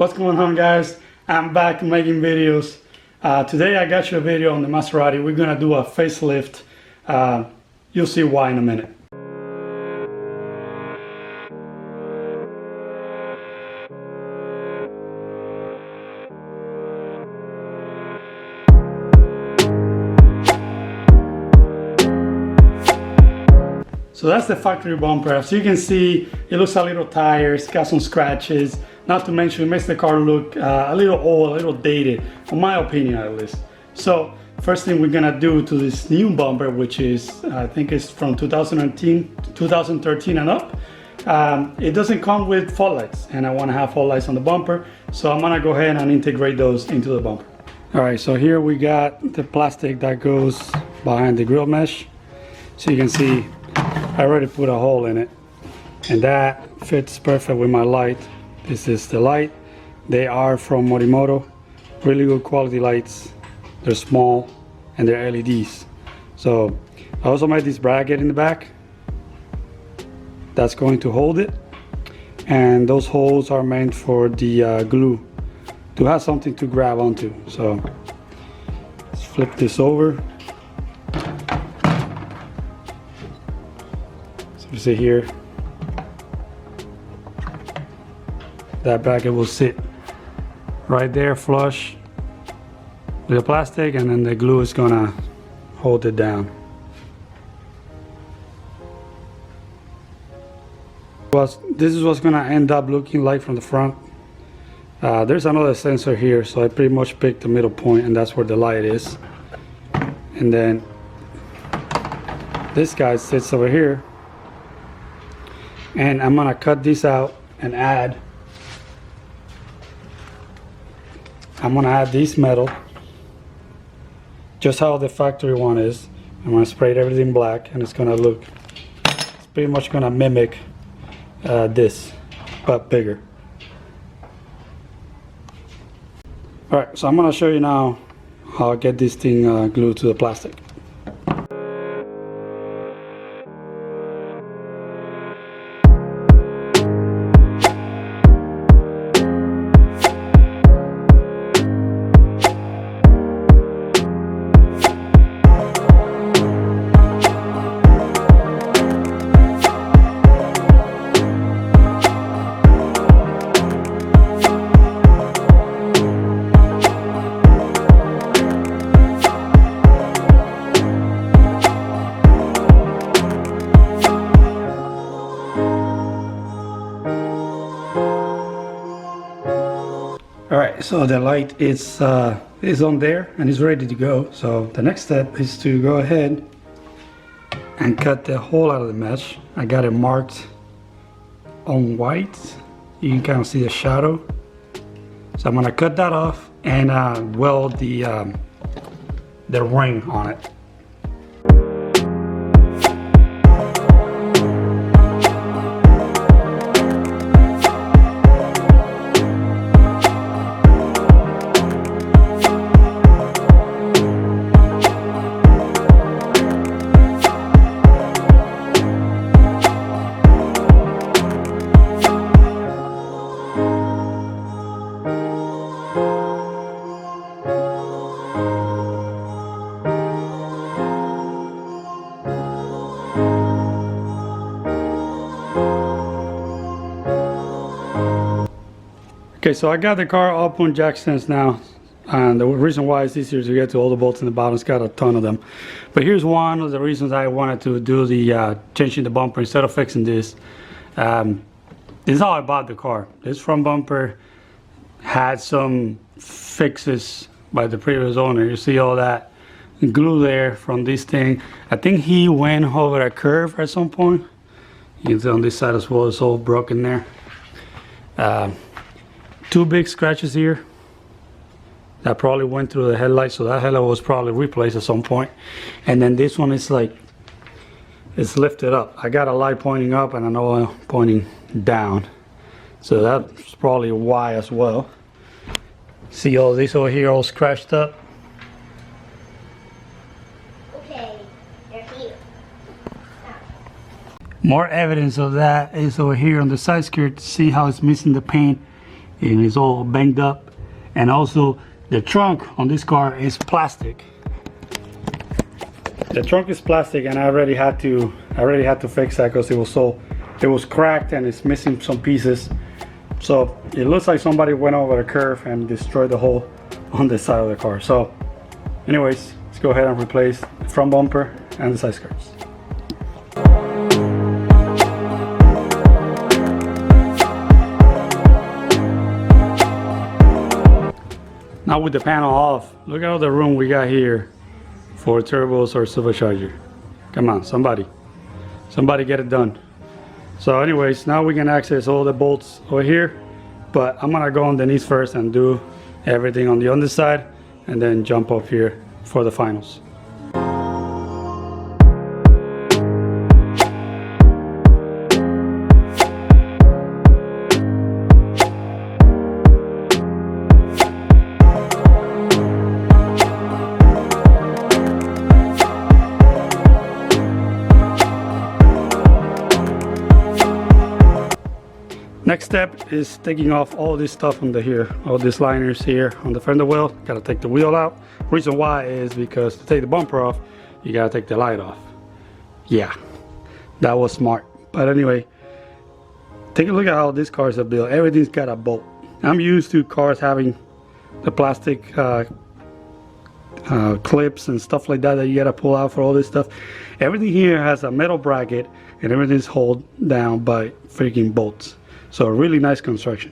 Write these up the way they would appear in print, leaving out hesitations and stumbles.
What's going on, guys? I'm back making videos. Today I got you a video on the Maserati. We're gonna do a facelift. You'll see why in a minute. So that's the factory bumper. As you can see, it looks a little tired, it's got some scratches. Not to mention, it makes the car look a little old, a little dated, in my opinion at least. So, first thing we're gonna do to this new bumper, which is, I think it's from 2013 and up, it doesn't come with fog lights, and I wanna have fog lights on the bumper, so I'm gonna go ahead and integrate those into the bumper. All right, so here we got the plastic that goes behind the grill mesh. So you can see, I already put a hole in it, and that fits perfect with my light. This is the light. They are from Morimoto. Really good quality lights. They're small and they're LEDs. So I also made this bracket in the back that's going to hold it, and those holes are meant for the glue to have something to grab onto. So let's flip this over. So you see here, that bracket will sit right there flush with the plastic, and then the glue is gonna hold it down. Well, this is what's gonna end up looking like from the front. There's another sensor here, so I pretty much picked the middle point, and that's where the light is. And then this guy sits over here, and I'm gonna cut this out and add this metal, just how the factory one is. I'm gonna spray everything black, and it's pretty much gonna mimic this, but bigger. All right, so I'm gonna show you now how I get this thing glued to the plastic. Alright, so the light is on there and is ready to go. So the next step is to go ahead and cut the hole out of the mesh. I got it marked on white. You can kind of see the shadow. So I'm gonna cut that off and weld the ring on it. Okay, so I got the car up on jack stands now, and the reason why it's easier to get to all the bolts in the bottom. It's got a ton of them, but here's one of the reasons I wanted to do the changing the bumper instead of fixing this. This is how I bought the car. This front bumper had some fixes by the previous owner. You see all that glue there from this thing. I think he went over a curve at some point. You can see on this side as well, it's all broken there. Two big scratches here that probably went through the headlight, so that headlight was probably replaced at some point. And then this one is like, it's lifted up. I got a light pointing up and another one pointing down, so that's probably why as well. See all this over here all scratched up? Okay, they're here. More evidence of that is over here on the side skirt. See how it's missing the paint and it's all banged up. And also the trunk on this car is plastic. The trunk is plastic, and I already had to fix that because it was cracked and it's missing some pieces. So it looks like somebody went over the curve and destroyed the hole on the side of the car. So anyways, let's go ahead and replace the front bumper and the side skirts. Now with the panel off, look at all the room we got here for turbos or supercharger. Come on, somebody get it done. So anyways, now we can access all the bolts over here, but I'm gonna go underneath first and do everything on the underside and then jump up here for the finals. Next step is taking off all this stuff under here, all these liners here on the fender wheel. Gotta take the wheel out. Reason why is because to take the bumper off, you gotta take the light off. Yeah, that was smart. But anyway, take a look at how these cars are built. Everything's got a bolt. I'm used to cars having the plastic clips and stuff like that you gotta pull out for all this stuff. Everything here has a metal bracket and everything's held down by freaking bolts. So really nice construction.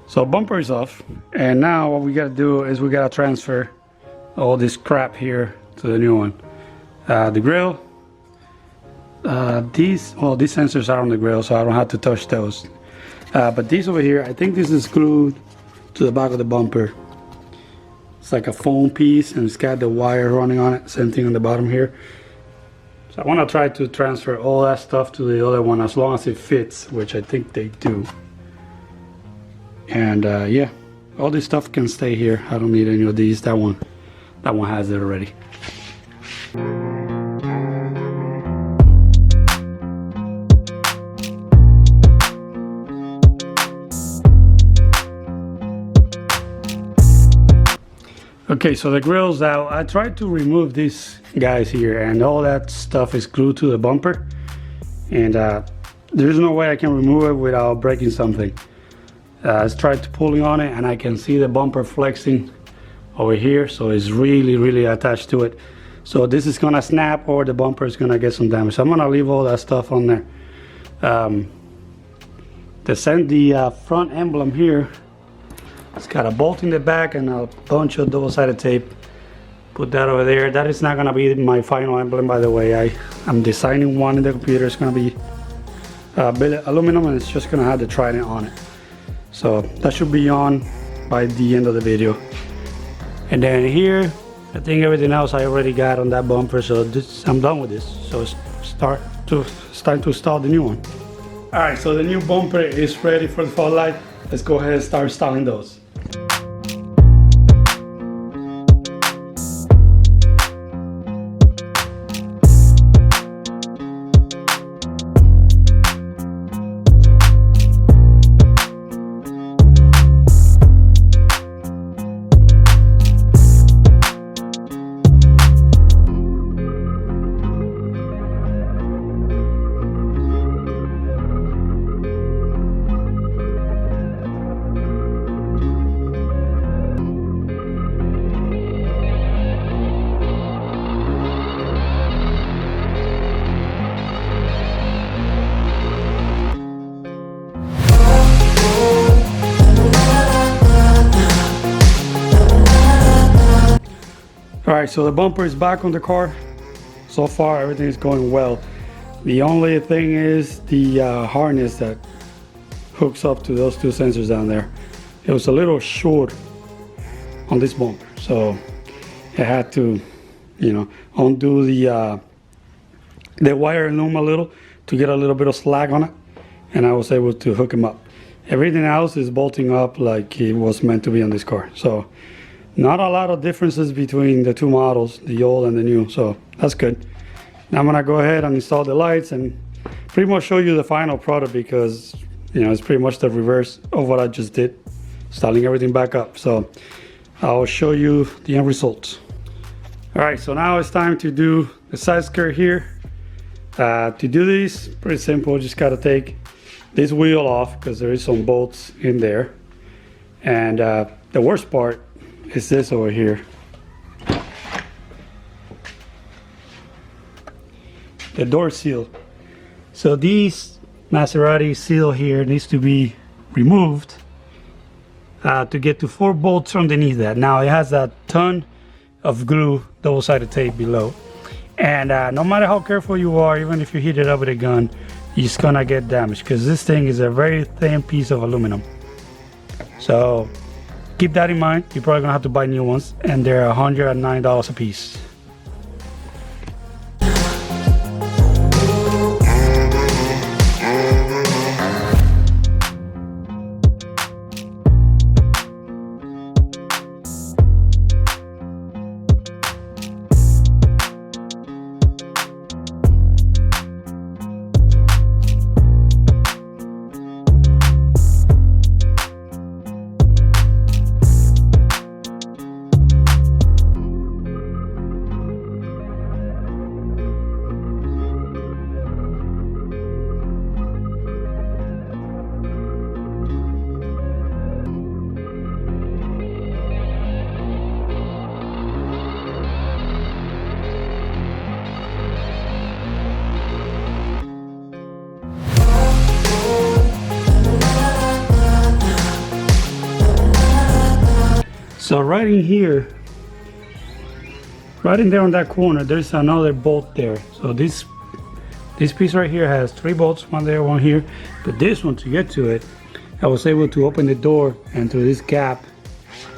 So bumper is off, and now what we gotta do is we gotta transfer all this crap here to the new one. The grill, these sensors are on the grill, so I don't have to touch those. But these over here, I think this is glued to the back of the bumper. It's like a foam piece, and it's got the wire running on it. Same thing on the bottom here. So I want to try to transfer all that stuff to the other one as long as it fits, which I think they do. And yeah, all this stuff can stay here. I don't need any of these. That one has it already. Okay, so the grill's out. I tried to remove these guys here, and all that stuff is glued to the bumper, and there's no way I can remove it without breaking something. I tried to pulling on it, and I can see the bumper flexing over here, so it's really attached to it. So this is gonna snap, or the bumper is gonna get some damage. So I'm gonna leave all that stuff on there. The front emblem here, it's got a bolt in the back and a bunch of double-sided tape. Put that over there. That is not gonna be my final emblem, by the way. I'm designing one in the computer. It's gonna be aluminum, and it's just gonna have the trident on it. So that should be on by the end of the video. And then here, I think everything else I already got on that bumper, so I'm done with this. So it's time to install the new one. All right, so the new bumper is ready for the fog light. Let's go ahead and start installing those. Alright, so the bumper is back on the car. So far everything is going well. The only thing is the harness that hooks up to those two sensors down there. It was a little short on this bumper, so I had to, you know, undo the wire loom a little to get a little bit of slack on it, and I was able to hook them up. Everything else is bolting up like it was meant to be on this car. So not a lot of differences between the two models, the old and the new, so that's good. Now I'm gonna go ahead and install the lights and pretty much show you the final product, because you know it's pretty much the reverse of what I just did, installing everything back up. So I'll show you the end results. All right, so now it's time to do the side skirt here. To do this, pretty simple, just gotta take this wheel off because there is some bolts in there. And the worst part is this over here. The door seal. So these Maserati seal here needs to be removed to get to 4 bolts underneath that. Now it has a ton of glue, double-sided tape below. And no matter how careful you are, even if you heat it up with a gun, it's gonna get damaged because this thing is a very thin piece of aluminum. So keep that in mind. You're probably gonna have to buy new ones, and they're $109 a piece. So right in here, right in there on that corner, there's another bolt there. So this piece right here has 3 bolts, one there, one here. But this one, to get to it, I was able to open the door, and through this gap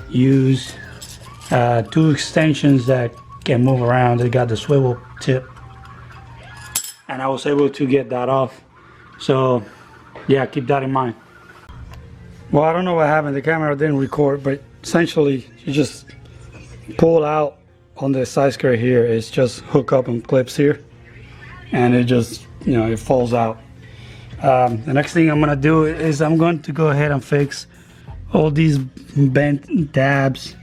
use 2 extensions that can move around. They got the swivel tip, and I was able to get that off. So yeah, keep that in mind. Well, I don't know what happened, the camera didn't record, but essentially you just pull out on the side skirt here. It's just hook up and clips here, and it just, you know, it falls out. The next thing I'm gonna do is I'm going to go ahead and fix all these bent tabs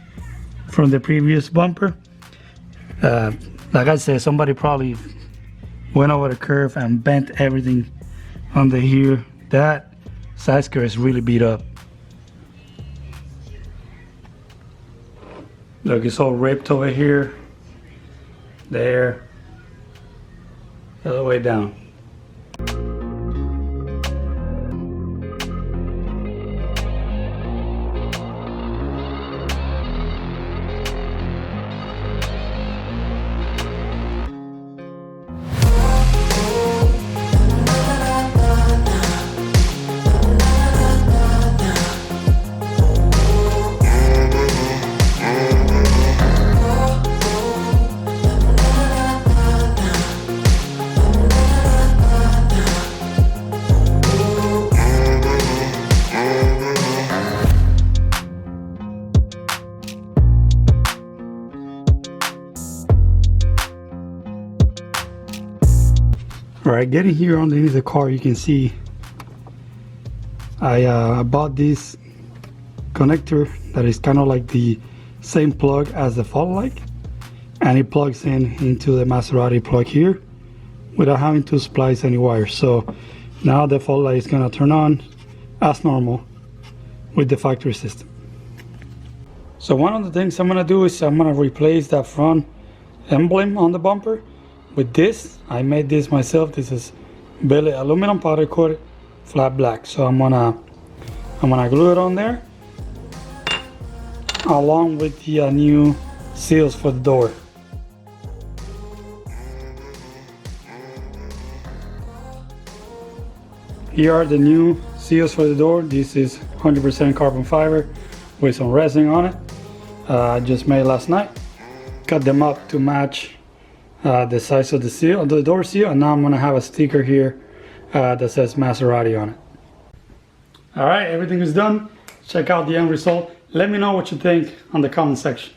from the previous bumper. Like I said, somebody probably went over the curve and bent everything under here. That side skirt is really beat up. Look, it's all ripped over here, there, all the way down. Alright, getting here underneath the car, you can see I bought this connector that is kind of like the same plug as the fog light, and it plugs in into the Maserati plug here without having to splice any wires. So now the fog light is going to turn on as normal with the factory system. So one of the things I'm going to do is I'm going to replace that front emblem on the bumper with this. I made this myself. This is billet aluminum powder coated flat black. So I'm gonna glue it on there along with the new seals for the door. Here are the new seals for the door. This is 100% carbon fiber with some resin on it. I just made last night. Cut them up to match the size of the seal, the door seal, and now I'm gonna have a sticker here that says Maserati on it. All right, everything is done. Check out the end result. Let me know what you think on the comment section.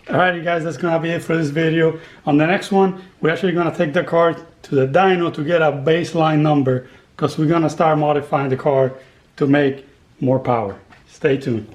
Alright, you guys, that's gonna be it for this video. On the next one, we're actually gonna take the car to the dyno to get a baseline number, because we're gonna start modifying the car to make more power. Stay tuned.